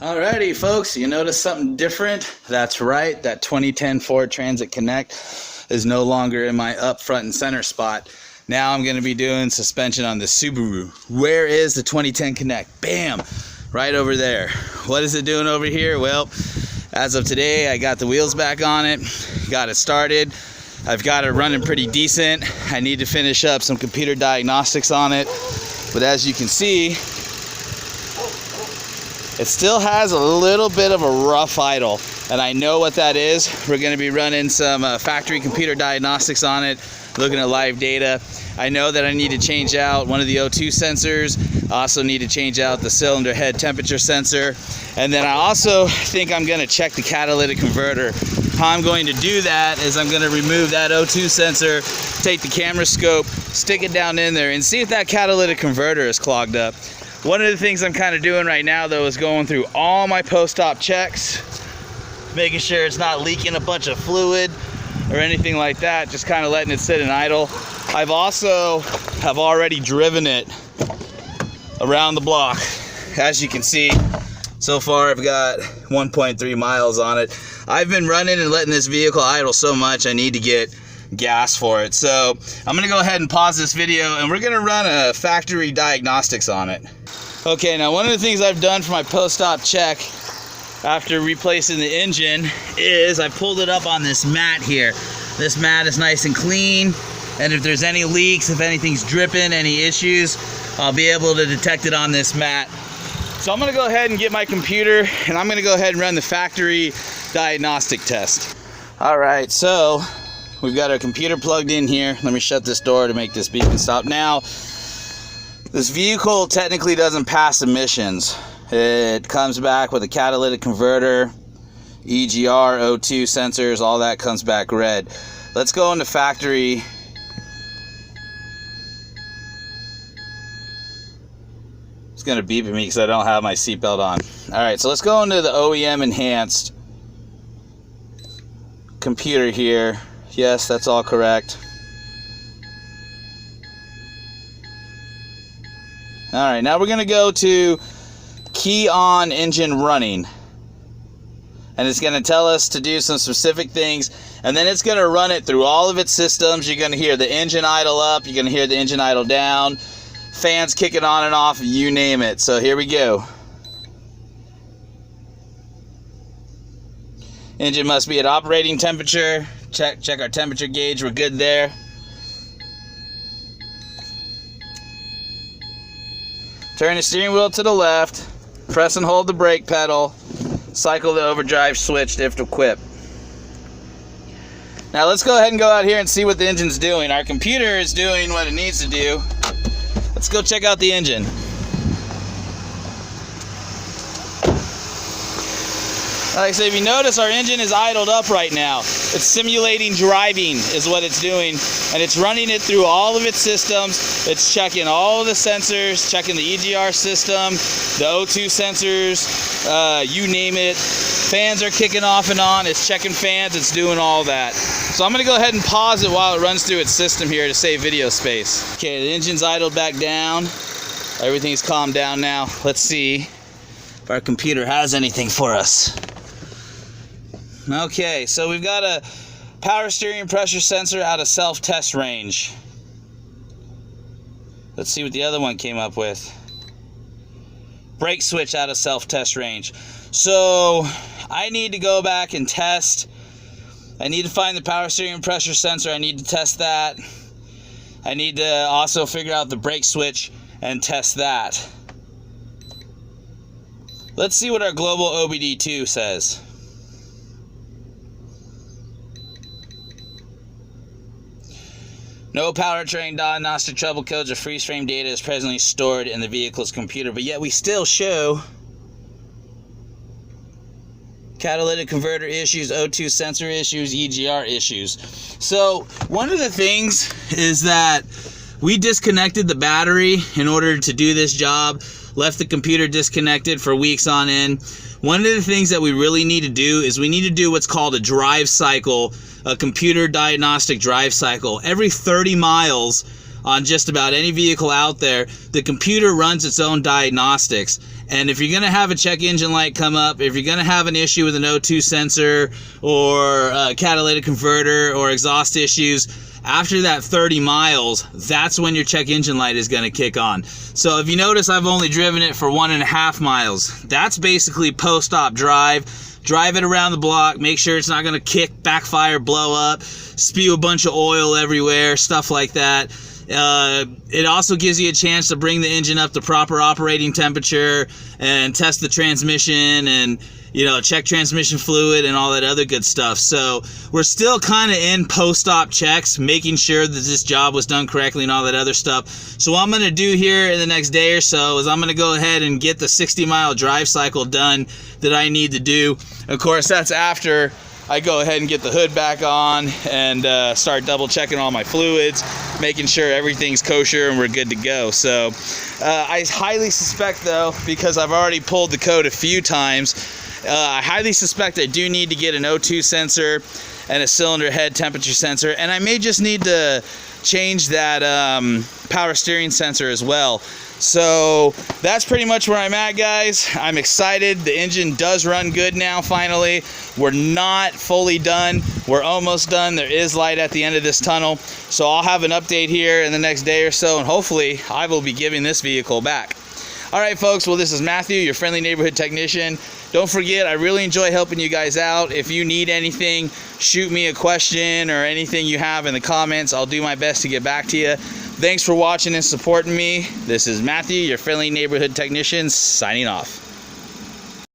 Alrighty, folks, you notice something different? That's right, that 2010 Ford Transit Connect is no longer in my up front and center spot. Now I'm going to be doing suspension on the Subaru. Where is the 2010 Connect? Bam! Right over there. What is it doing over here? Well, as of today, I got the wheels back on it, got it started. I've got it running pretty decent. I need to finish up some computer diagnostics on it, but as you can see, it still has a little bit of a rough idle, and I know what that is. We're going to be running some factory computer diagnostics on it, looking at live data. I know that I need to change out one of the O2 sensors. I also need to change out the cylinder head temperature sensor. And then I also think I'm going to check the catalytic converter. How I'm going to do that is I'm going to remove that O2 sensor, take the camera scope, stick it down in there, and see if that catalytic converter is clogged up. One of the things I'm kind of doing right now, though, is going through all my post-op checks, making sure it's not leaking a bunch of fluid or anything like that, just kind of letting it sit in idle. I've also already driven it around the block. As you can see, so far I've got 1.3 miles on it. I've been running and letting this vehicle idle so much I need to get gas for it. So I'm gonna go ahead and pause this video and we're gonna run a factory diagnostics on it. Okay, now one of the things I've done for my post-op check after replacing the engine is I pulled it up on this mat here. This mat is nice and clean, and if there's any leaks, if anything's dripping, any issues, I'll be able to detect it on this mat. So I'm gonna go ahead and get my computer and I'm gonna go ahead and run the factory diagnostic test. All right, so we've got our computer plugged in here. Let me shut this door to make this beacon stop. Now, this vehicle technically doesn't pass emissions. It comes back with a catalytic converter, EGR, O2 sensors, all that comes back red. Let's go into factory. It's gonna beep at me because I don't have my seatbelt on. All right, so let's go into the OEM enhanced computer here. Yes, that's all correct. All right, now we're gonna go to key on engine running. And it's gonna tell us to do some specific things, and then it's gonna run it through all of its systems. You're gonna hear the engine idle up, you're gonna hear the engine idle down, fans kicking on and off, you name it. So here we go. Engine must be at operating temperature. Check our temperature gauge, we're good there. Turn the steering wheel to the left, press and hold the brake pedal, cycle the overdrive switch if equipped. Now let's go ahead and go out here and see what the engine's doing. Our computer is doing what it needs to do. Let's go check out the engine. Like I said, if you notice, our engine is idled up right now. It's simulating driving is what it's doing, and it's running it through all of its systems. It's checking all of the sensors, checking the EGR system, the O2 sensors, you name it. Fans are kicking off and on. It's checking fans. It's doing all that. So I'm going to go ahead and pause it while it runs through its system here to save video space. Okay, the engine's idled back down. Everything's calmed down now. Let's see if our computer has anything for us. Okay, so we've got a power steering pressure sensor out of self-test range. Let's see what the other one came up with. Brake switch out of self-test range. So I need to go back and test. I need to find the power steering pressure sensor. I need to test that. I need to also figure out the brake switch and test that. Let's see what our global OBD2 says. No powertrain diagnostic trouble codes or freeze frame data is presently stored in the vehicle's computer, but yet we still show catalytic converter issues, O2 sensor issues, EGR issues. So one of the things is that we disconnected the battery in order to do this job, left the computer disconnected for weeks on end. One of the things that we really need to do is we need to do what's called a drive cycle, a computer diagnostic drive cycle. Every 30 miles, on just about any vehicle out there, the computer runs its own diagnostics. And if you're going to have a check engine light come up, if you're going to have an issue with an O2 sensor or a catalytic converter or exhaust issues, after that 30 miles, that's when your check engine light is going to kick on. So if you notice, I've only driven it for 1.5 miles. That's basically post-op drive. Drive it around the block, make sure it's not going to kick, backfire, blow up, spew a bunch of oil everywhere, stuff like that. It also gives you a chance to bring the engine up to proper operating temperature and test the transmission and, you know, check transmission fluid and all that other good stuff. So we're still kind of in post-op checks, making sure that this job was done correctly and all that other stuff. So what I'm going to do here in the next day or so is I'm going to go ahead and get the 60-mile drive cycle done that I need to do. Of course, that's after I go ahead and get the hood back on and start double checking all my fluids, making sure everything's kosher and we're good to go. So I highly suspect, though, because I've already pulled the code a few times, I highly suspect I do need to get an O2 sensor and a cylinder head temperature sensor, and I may just need to change that power steering sensor as well. So that's pretty much where I'm at, guys. I'm excited. The engine does run good now, finally. We're not fully done. We're almost done. There is light at the end of this tunnel. So I'll have an update here in the next day or so, and hopefully I will be giving this vehicle back. All right, folks. Well, this is Matthew, your friendly neighborhood technician. Don't forget, I really enjoy helping you guys out. If you need anything, shoot me a question or anything you have in the comments. I'll do my best to get back to you. Thanks for watching and supporting me. This is Matthew, your friendly neighborhood technician, signing off.